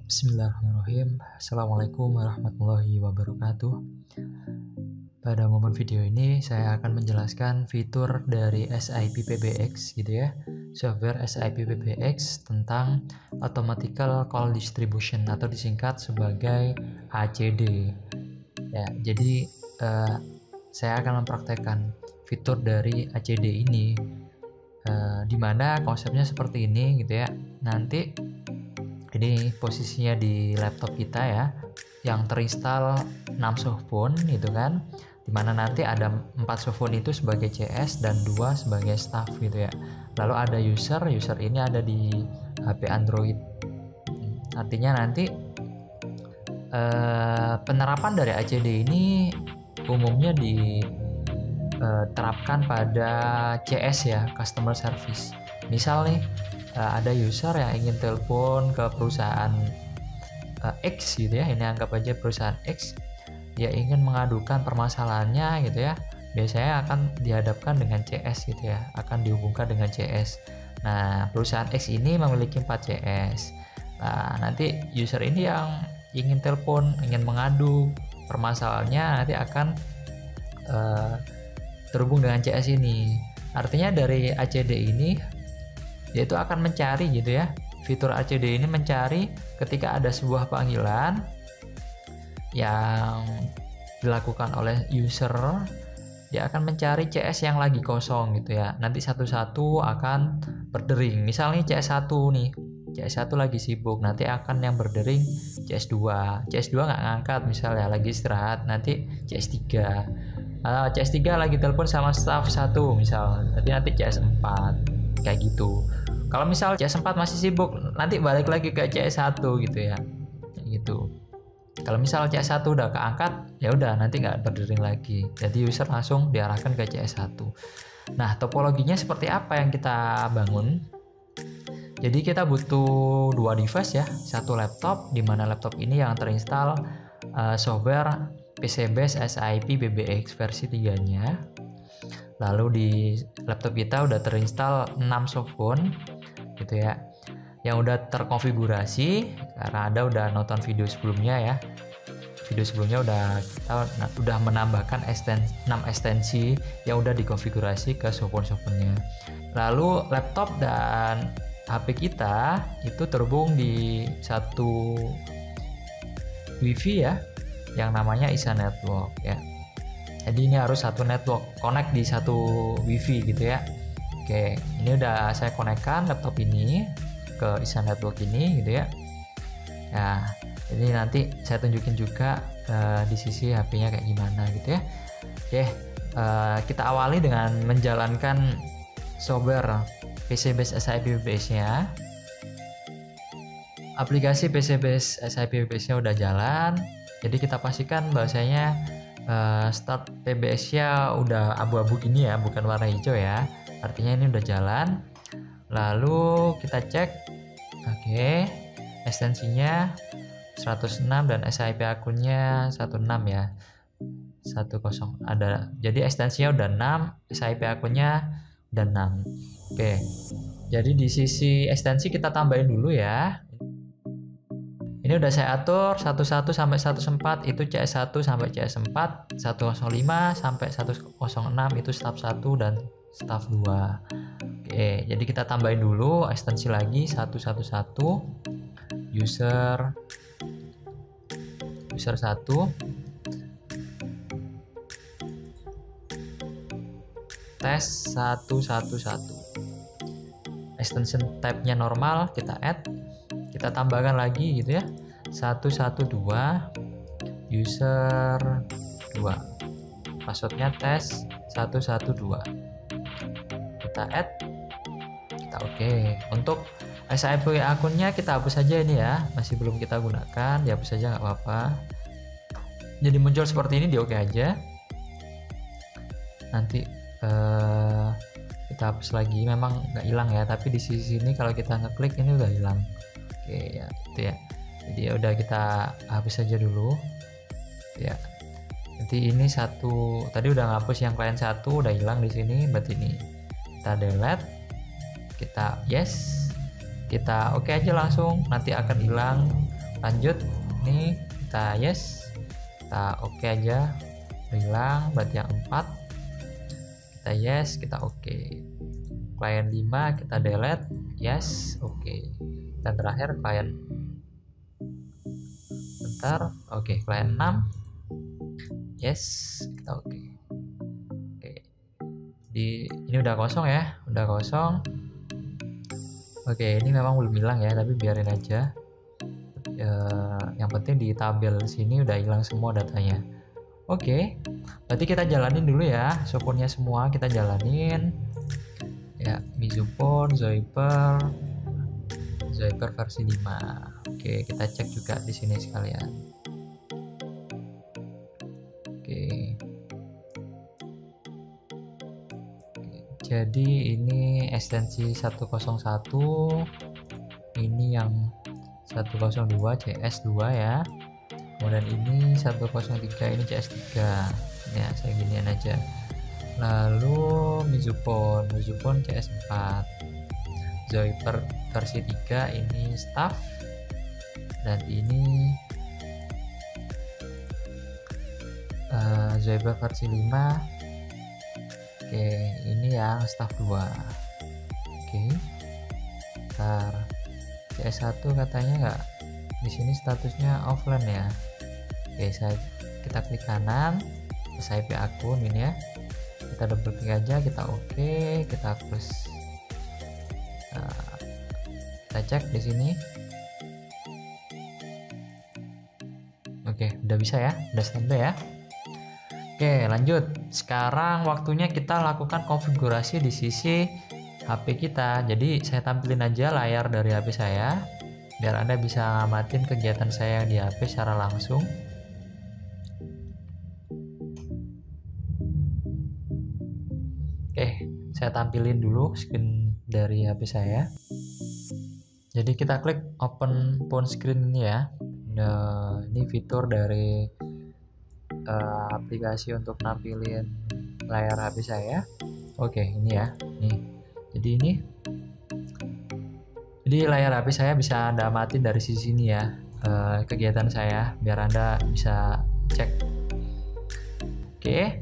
Bismillahirrahmanirrahim. Assalamualaikum warahmatullahi wabarakatuh. Pada momen video ini saya akan menjelaskan fitur dari SIP PBX gitu ya, software SIP PBX tentang Automatical Call Distribution atau disingkat sebagai ACD. Ya, jadi saya akan mempraktekkan fitur dari ACD ini, di mana konsepnya seperti ini gitu ya. Nanti ini posisinya di laptop kita ya, yang terinstall 6 softphone gitu kan, dimana nanti ada 4 softphone itu sebagai CS dan 2 sebagai staff gitu ya. Lalu ada user ini ada di HP Android. Artinya nanti penerapan dari ACD ini umumnya diterapkan pada CS ya, customer service. Misal nih ada user yang ingin telepon ke perusahaan X gitu ya, ini anggap aja perusahaan X, dia ingin mengadukan permasalahannya gitu ya, biasanya akan dihadapkan dengan CS gitu ya, akan dihubungkan dengan CS. Nah, perusahaan X ini memiliki 4 CS. Nah, nanti user ini yang ingin telepon, ingin mengadu permasalahannya nanti akan terhubung dengan CS ini. Artinya dari ACD ini yaitu akan mencari gitu ya, fitur ACD ini mencari ketika ada sebuah panggilan yang dilakukan oleh user, dia akan mencari CS yang lagi kosong gitu ya, nanti satu-satu akan berdering. Misalnya CS1 nih, CS1 lagi sibuk, nanti akan yang berdering CS2 nggak ngangkat misalnya, lagi istirahat, nanti CS3 CS3 lagi telepon sama staff 1 misal, nanti CS4 kayak gitu. Kalau misal CS4 masih sibuk, nanti balik lagi ke CS1 gitu ya, gitu. Kalau misal CS1 udah keangkat, ya udah nanti nggak berdering lagi, jadi user langsung diarahkan ke CS1. Nah, topologinya seperti apa yang kita bangun? Jadi kita butuh 2 device ya, satu laptop, di mana laptop ini yang terinstall software PC-based SIP PBX versi 3-nya. Lalu di laptop kita udah terinstall 6 softphone gitu ya, yang udah terkonfigurasi karena udah nonton video sebelumnya ya. Video sebelumnya udah menambahkan 6 ekstensi yang udah dikonfigurasi ke softphone-nya. Lalu laptop dan HP kita itu terhubung di satu WiFi ya, yang namanya ISA network ya. Jadi ini harus satu network, connect di satu WiFi gitu ya. Oke, ini udah saya konekkan laptop ini ke ISA network ini gitu ya. Nah, ini nanti saya tunjukin juga di sisi HP-nya kayak gimana gitu ya. Oke, kita awali dengan menjalankan software PC-based SIP PBX-nya. Aplikasi PC-based SIP PBX-nya udah jalan. Jadi kita pastikan bahwasanya start PBX-nya udah abu-abu gini ya, bukan warna hijau ya. Artinya ini udah jalan. Lalu kita cek, oke, ekstensinya 106 dan SIP akunnya 16 ya, 10 ada. Jadi ekstensinya udah 6, SIP akunnya udah 6. Oke, jadi di sisi ekstensi kita tambahin dulu ya. Ini udah saya atur 11 sampai 104 itu CS1 sampai CS4, 105 sampai 106 itu staff 1 dan staff 2. Oke, jadi kita tambahin dulu ekstensi lagi 111 user 1 tes 111. Extension type-nya normal, kita add, kita tambahkan lagi gitu ya, 112 user 2, passwordnya tes 112, kita add, kita oke. Untuk SIP akunnya kita hapus saja ini ya, masih belum kita gunakan, dihapus saja nggak apa-apa. Jadi muncul seperti ini, di oke aja. Nanti kita hapus lagi, memang nggak hilang ya, tapi di sisi ini kalau kita ngeklik ini udah hilang. Oke ya, itu ya. Jadi ya udah kita hapus saja dulu ya. Nanti ini satu tadi udah ngapus yang klien 1 udah hilang di sini, berarti ini kita delete, kita yes, kita oke aja langsung, nanti akan hilang lanjut. Nih kita yes, kita oke aja, hilang berarti yang 4, kita yes, kita oke. Klien 5 kita delete, yes, oke. Dan terakhir klien bentar, oke, klien 6 yes, kita oke. Ini udah kosong ya, udah kosong. Oke, ini memang belum hilang ya, tapi biarin aja. Yang penting di tabel sini udah hilang semua datanya. Oke, berarti kita jalanin dulu ya, syukurnya semua kita jalanin. Ya, Mizupon, Zoiper versi 5. Oke, kita cek juga di sini sekalian. Oke. Jadi ini ekstensi 101, ini yang 102 CS2 ya. Kemudian ini 103, ini CS3. Ya, saya ginian aja. Lalu Mizupon CS4. Zoiper versi 3 ini staff. Dan ini Zoiper versi 5. Oke, ini yang staff 2. Oke. Ntar CS1 katanya nggak, di sini statusnya offline ya. Oke, kita klik kanan, terus IP akun ini ya. Kita double klik aja, kita oke, kita close. Kita cek di sini. Oke, udah bisa ya, udah standby ya. Oke, lanjut. Sekarang waktunya kita lakukan konfigurasi di sisi HP kita. Jadi saya tampilin aja layar dari HP saya biar Anda bisa ngamatin kegiatan saya di HP secara langsung. Oke, saya tampilin dulu screen dari HP saya. Jadi kita klik open phone screen ini ya. Nah, ini fitur dari aplikasi untuk nampilin layar HP saya. Oke, ini ya. Nih. Jadi layar HP saya bisa Anda amatin dari sisi ini ya. Kegiatan saya biar Anda bisa cek. Oke.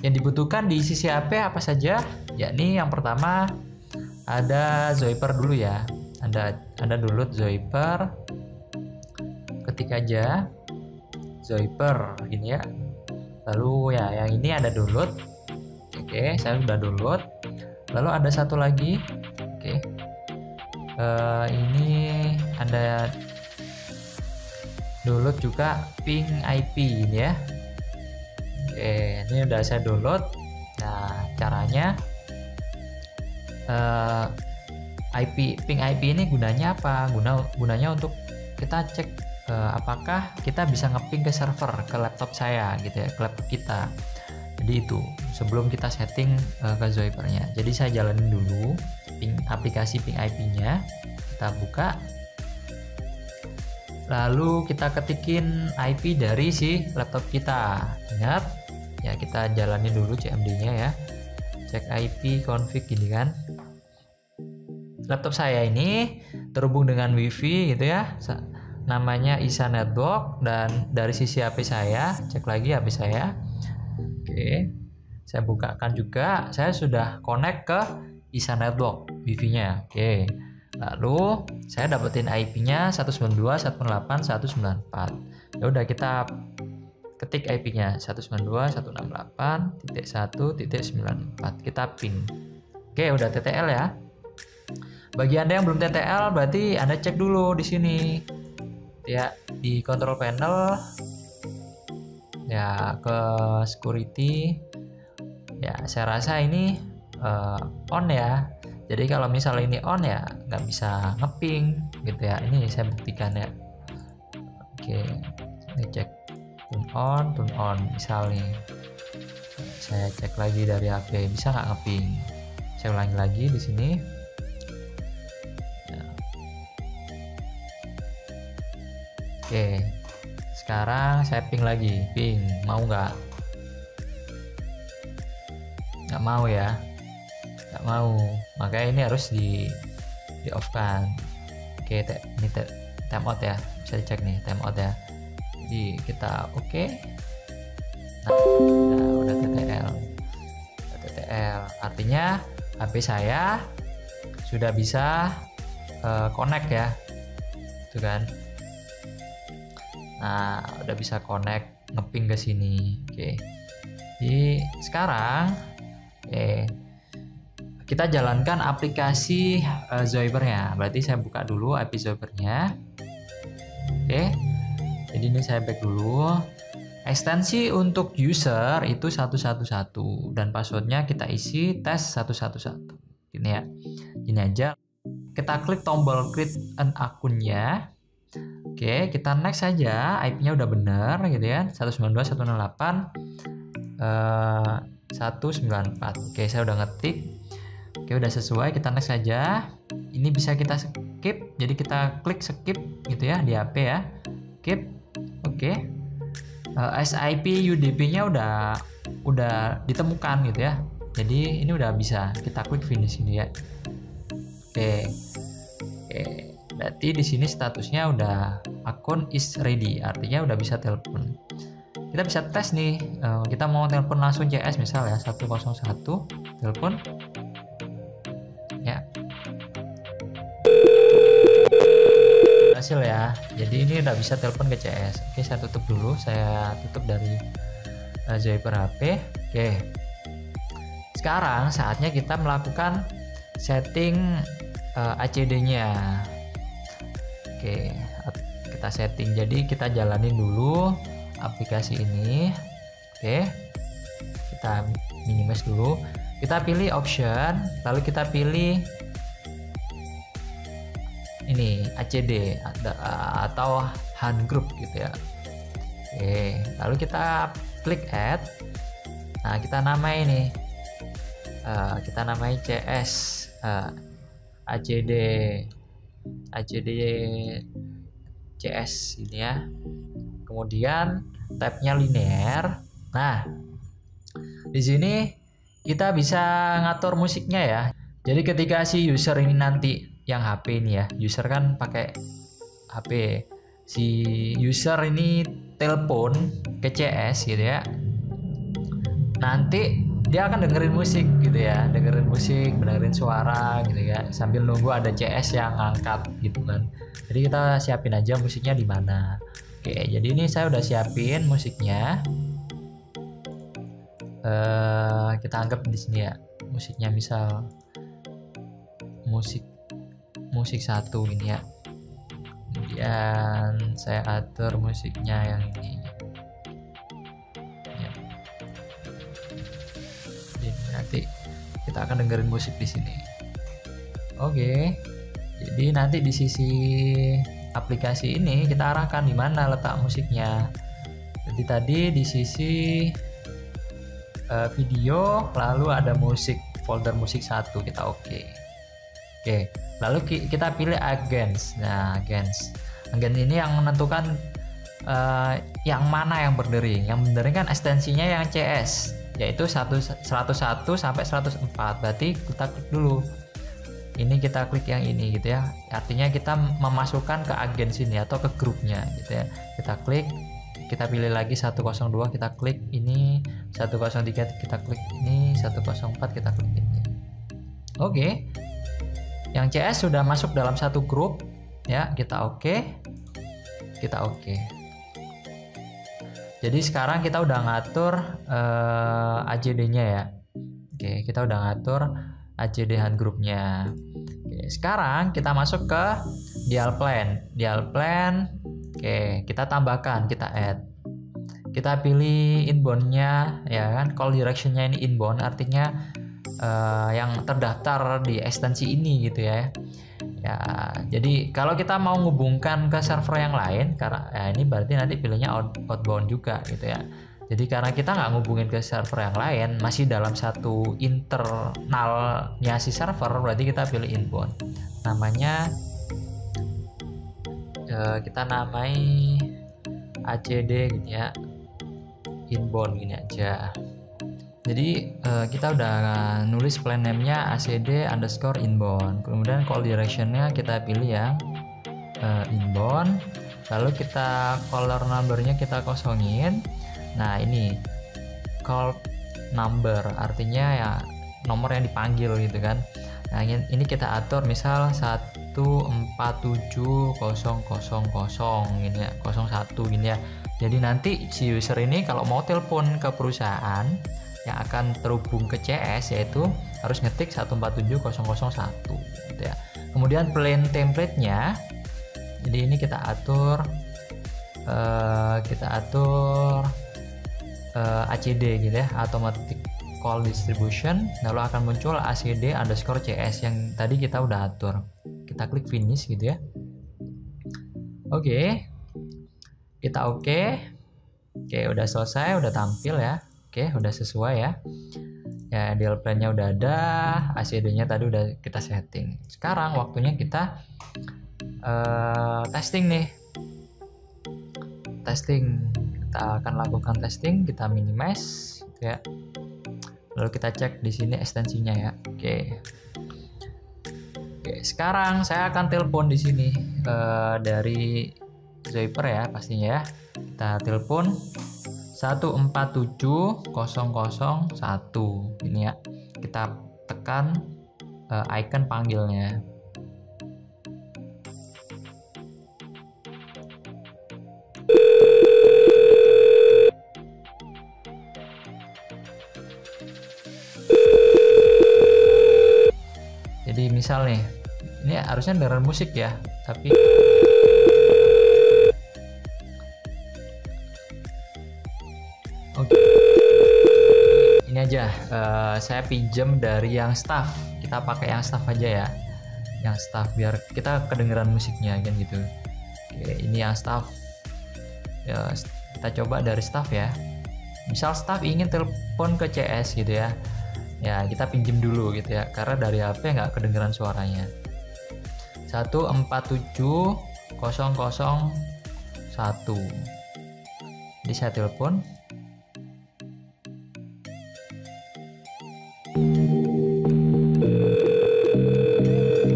Yang dibutuhkan di sisi HP apa saja? Yakni yang pertama ada Zoiper dulu ya. Anda download Zoiper. Ketik aja Zoiper ini ya. Lalu ya yang ini ada download. Oke, saya sudah download. Lalu ada satu lagi. Oke. Ini ada download juga ping IP ini ya. Oke, ini udah saya download. Nah, caranya ping IP ini gunanya apa? Gunanya untuk kita cek apakah kita bisa ngeping ke server, ke laptop saya gitu ya, ke laptop kita. Jadi itu sebelum kita setting ke Zoipernya. Jadi saya jalanin dulu aplikasi ping IP-nya, kita buka, lalu kita ketikin IP dari si laptop kita. Ingat ya, kita jalanin dulu CMD-nya ya, cek IP config gini kan. Laptop saya ini terhubung dengan WiFi gitu ya, namanya ISA Network, dan dari sisi HP saya, cek lagi HP saya. Oke, saya bukakan juga, saya sudah connect ke ISA Network WiFi-nya. Oke, lalu saya dapetin IP-nya 192.168.194. Ya udah, kita ketik IP-nya 192.168.1.94, kita ping. Oke, udah TTL ya. Bagi Anda yang belum TTL, berarti Anda cek dulu di sini ya, di control panel ya, ke security ya. Saya rasa ini on ya. Jadi kalau misalnya ini on ya nggak bisa ngeping gitu ya. Ini saya buktikan ya. Oke, ini cek turn on misalnya. Saya cek lagi dari HP, bisa nggak ngeping. Saya ulangi lagi di sini. Oke, sekarang saya ping lagi, mau nggak? Nggak mau ya, nggak mau, makanya ini harus di off kan. Oke, ini time out ya, bisa dicek nih timeout ya. Jadi kita oke. Nah, udah TTL. Artinya HP saya sudah bisa connect ya. Itu kan. Nah, udah bisa connect, ngeping ke sini. Oke. Jadi sekarang kita jalankan aplikasi Zoibernya. Berarti saya buka dulu API Zoibernya. Oke. Jadi ini saya back dulu. Ekstensi untuk user itu 111 dan passwordnya kita isi tes 111. Gini ya. Ini aja. Kita klik tombol create an akunnya. Oke, kita next saja. IP-nya udah benar gitu ya. 192.168.194. Oke, saya udah ngetik. Oke, udah sesuai. Kita next saja. Ini bisa kita skip. Jadi kita klik skip gitu ya di HP ya. Skip. Oke. SIP UDP-nya udah ditemukan gitu ya. Jadi ini udah bisa. Kita klik finish ini ya. Oke. Berarti di sini statusnya udah akun is ready, artinya udah bisa telepon. Kita bisa tes nih, kita mau telepon langsung CS misal ya 101 telepon. Ya. Berhasil ya. Jadi ini udah bisa telepon ke CS. Oke, saya tutup dulu. Saya tutup dari Zoiber HP. Oke. Sekarang saatnya kita melakukan setting ACD-nya. Oke, kita setting. Jadi kita jalanin dulu aplikasi ini. Oke, kita minimize dulu. Kita pilih option, lalu kita pilih ini ACD atau hand group gitu ya. Oke, lalu kita klik add. Nah, kita namai nih. Kita namai CS ACD CS ini ya. Kemudian tabnya linear. Nah, di sini kita bisa ngatur musiknya ya. Jadi ketika si user ini nanti yang HP ini ya, user kan pakai HP, si user ini telepon ke CS gitu ya, nanti dia akan dengerin musik gitu ya, dengerin suara gitu ya, sambil nunggu ada CS yang ngangkat gitu kan. Jadi kita siapin aja musiknya di mana. Oke, jadi ini saya udah siapin musiknya. Kita anggap di sini ya, musiknya misal musik satu ini ya. Kemudian saya atur musiknya yang ini. Nanti kita akan dengerin musik di sini. Oke. Jadi nanti di sisi aplikasi ini kita arahkan di mana letak musiknya. Jadi tadi di sisi video, lalu ada musik, folder musik satu, kita oke. Oke. Lalu kita pilih agents. Nah, agents ini yang menentukan yang mana yang berdering. Yang berdering kan ekstensinya yang CS, yaitu 101 sampai 104. Berarti kita klik dulu. Ini kita klik yang ini gitu ya. Artinya kita memasukkan ke agen sini atau ke grupnya gitu ya. Kita klik, kita pilih lagi 102, kita klik ini, 103 kita klik ini, 104 kita klik ini. Oke. Yang CS sudah masuk dalam satu grup ya, kita oke. Kita oke. Jadi sekarang kita udah ngatur ACD-nya ya. Oke, kita udah ngatur ACD hand grupnya. Oke, sekarang kita masuk ke dial plan. Oke, kita tambahkan, kita add. Kita pilih inbound-nya ya kan, call direction-nya ini inbound, artinya yang terdaftar di ekstensi ini gitu ya. Ya, jadi kalau kita mau menghubungkan ke server yang lain, karena ya ini berarti nanti pilihnya outbound juga gitu ya. Jadi karena kita nggak ngubungin ke server yang lain, masih dalam satu internalnya si server, berarti kita pilih inbound. Namanya kita namai ACD gitu ya, inbound gini aja. Jadi kita udah nulis plan name-nya ACD_inbound. Kemudian call direction-nya kita pilih yang inbound. lalu kita caller numbernya kita kosongin. Nah ini call number artinya ya nomor yang dipanggil gitu kan. Nah ini kita atur misal 1470000 gini ya, 01 gini ya. Jadi nanti si user ini kalau mau telepon ke perusahaan yang akan terhubung ke CS yaitu harus ngetik 1470001 gitu ya. Kemudian plain template-nya, jadi ini kita atur ACD gitu ya, automatic call distribution, lalu akan muncul ACD_CS yang tadi kita udah atur. Kita klik finish gitu ya. Oke. Kita oke, udah selesai, udah tampil ya. Oke, udah sesuai ya. Ya, deal plan-nya udah ada, ACD-nya tadi udah kita setting. Sekarang waktunya kita testing nih. Testing. Kita akan lakukan testing, kita minimize gitu ya. Lalu kita cek di sini ekstensinya ya. Oke, sekarang saya akan telepon di sini dari Zyper ya pastinya ya. Kita telepon 1470001 ini ya. Kita tekan icon panggilnya. Jadi misal nih, ini harusnya dengerin musik ya, tapi oke. Ini aja, saya pinjam dari yang staff. Kita pakai yang staff aja ya, yang staff biar kita kedengeran musiknya kan gitu. Oke, ini yang staff. Ya, kita coba dari staff ya. Misal staff ingin telepon ke CS gitu ya. Ya kita pinjem dulu gitu ya, karena dari HP nggak kedengeran suaranya. 1470001. Jadi saya telepon.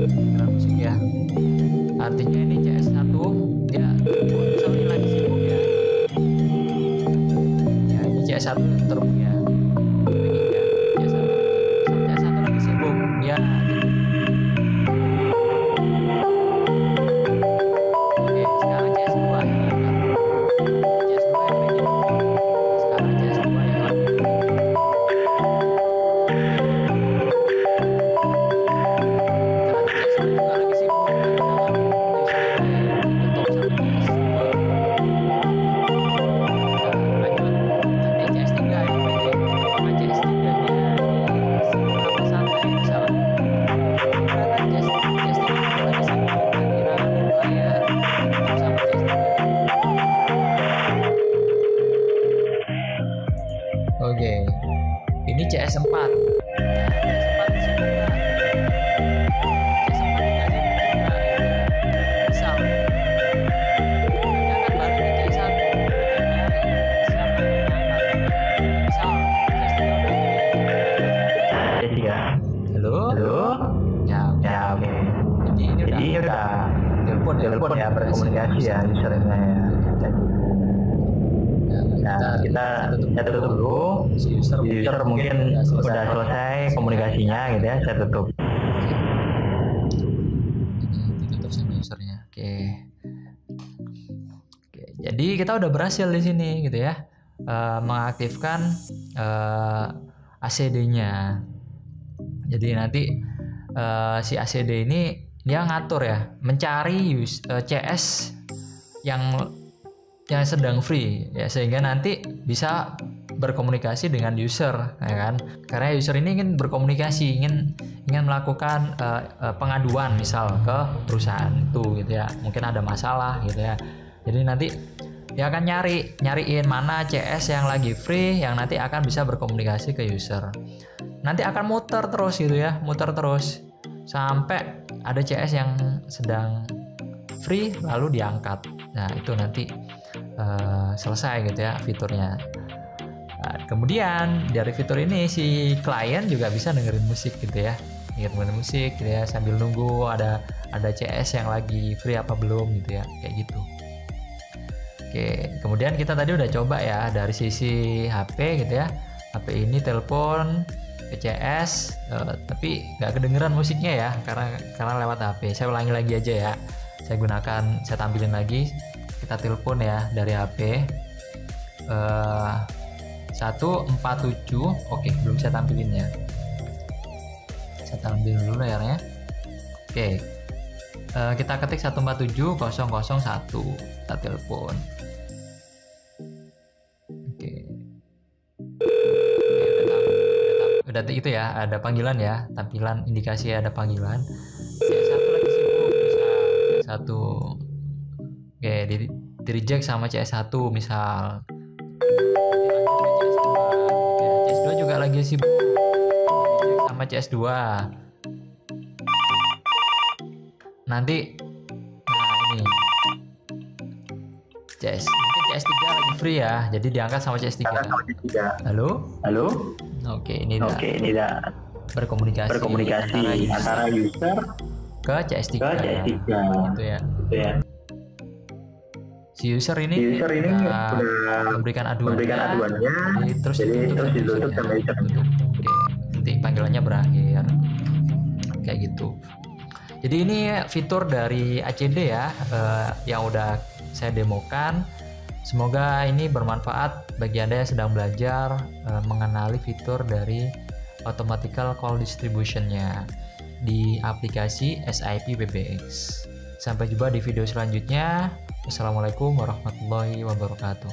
Kedengeran musik ya. Artinya ini CS1 dia misalnya lagi sibuk ya. Ya ini CS1 terhubung ya. Oke, ini CS4. Nah, CS4 di sini enggak. CS4 enggak sibuk juga. Misal, nanti akan balik ke CS1. Kita nyari siapa yang angkat. Misal, CS3 udah jadi ya. Halo? Ya, Oke. Jadi ini udah telepon ya, berkomunikasi ya usernya ya. Nah, kita tutup dulu. Si user mungkin udah selesai komunikasinya gitu ya, saya tutup. Ditutup sama usernya. Oke, jadi kita udah berhasil di sini gitu ya, mengaktifkan ACD-nya. Jadi nanti si ACD ini dia ngatur ya, mencari CS yang sedang free ya, sehingga nanti bisa berkomunikasi dengan user ya kan, karena user ini ingin berkomunikasi, ingin melakukan pengaduan misal ke perusahaan itu gitu ya, mungkin ada masalah gitu ya. Jadi nanti dia akan nyariin mana CS yang lagi free yang nanti akan bisa berkomunikasi ke user. Nanti akan muter terus gitu ya, muter terus sampai ada CS yang sedang free lalu diangkat. Nah itu nanti selesai gitu ya fiturnya. Nah, kemudian dari fitur ini si klien juga bisa dengerin musik gitu ya, dengerin musik gitu ya sambil nunggu ada CS yang lagi free apa belum gitu ya, kayak gitu. Oke, kemudian kita tadi udah coba ya dari sisi HP gitu ya. HP ini telepon ke CS, tapi nggak kedengeran musiknya ya karena lewat HP. Saya ulangi lagi aja ya. Saya tampilin lagi. Kita telepon ya dari HP. 147. Oke, belum saya tampilin ya. Saya tampil dulu layarnya. Oke. Kita ketik 147.001. Kita telepon. Udah itu ya, ada panggilan ya, tampilan indikasi ada panggilan. CS1 lagi sibuk misal, CS1 oke di reject sama CS1 misal. CS2 juga lagi sibuk sama CS2. Nanti ini nanti CS3 lagi free ya, jadi diangkat sama CS3. Halo? Oke, ini udah berkomunikasi antara user ke CS3. Gitu ya. Si user ini memberikan aduannya, terus ditutup sama user. Oke, nanti panggilannya berakhir. Kayak gitu. Jadi ini fitur dari ACD ya, yang udah saya demokan. Semoga ini bermanfaat bagi Anda yang sedang belajar mengenali fitur dari automatical call distribution-nya di aplikasi SIP PBX. Sampai jumpa di video selanjutnya. Wassalamualaikum warahmatullahi wabarakatuh.